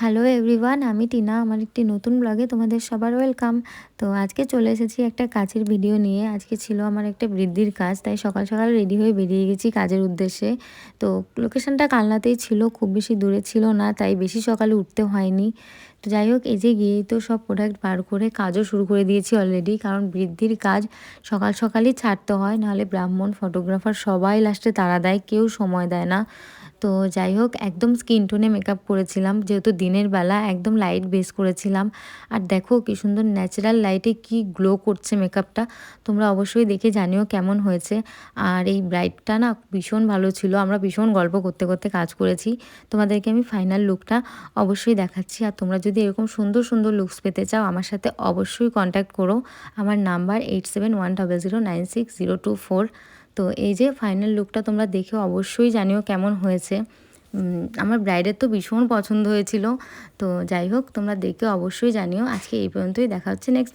Hello everyone, আমি টিনা। আমার একটি নতুন ব্লগে তোমাদের সবার ওয়েলকাম। তো আজকে চলে এসেছি একটা কাজের ভিডিও নিয়ে। আজকে ছিল আমার একটা বৃদ্ধির কাজ, তাই সকাল সকাল রেডি হয়ে বেরিয়ে গেছি কাজের উদ্দেশ্যে। তো লোকেশনটা কালনাতেই ছিল, খুব বেশি দূরে ছিল না, তাই বেশি সকালে উঠতে হয়নি। তো যাই হোক, এই যে গিয়েই তো সব প্রোডাক্ট বার করে কাজও শুরু করে দিয়েছি অলরেডি, কারণ বৃদ্ধির কাজ সকাল সকালই ছাড়তে হয়, নাহলে ব্রাহ্মণ, ফটোগ্রাফার সবাই লাস্টে তাড়া দেয়, কেউ সময় দেয় না। তো যাই হোক, একদম স্কিন টোনে মেকআপ করেছিলাম, যেহেতু দিনের বেলা একদম লাইট বেস করেছিলাম। আর দেখো কি সুন্দর ন্যাচারাল লাইটে কি গ্লো করছে মেকআপটা, তোমরা অবশ্যই দেখে জানিও কেমন হয়েছে। আর এই ব্রাইডটা না ভীষণ ভালো ছিল, আমরা ভীষণ গল্প করতে করতে কাজ করেছি। তোমাদেরকে আমি ফাইনাল লুকটা অবশ্যই দেখাচ্ছি। আর তোমরা যদি এরকম সুন্দর সুন্দর লুকস পেতে চাও, আমার সাথে অবশ্যই কন্ট্যাক্ট করো। আমার নাম্বার 8710096024। তো এই যে ফাইনাল লুকটা তোমরা দেখে অবশ্যই জানিও কেমন হয়েছে। আমার ব্রাইডের তো ভীষণ পছন্দ হয়েছিল। তো যাই হোক, তোমরা দেখে অবশ্যই জানিও। আজকে এই পর্যন্তই, দেখা হচ্ছে নেক্সট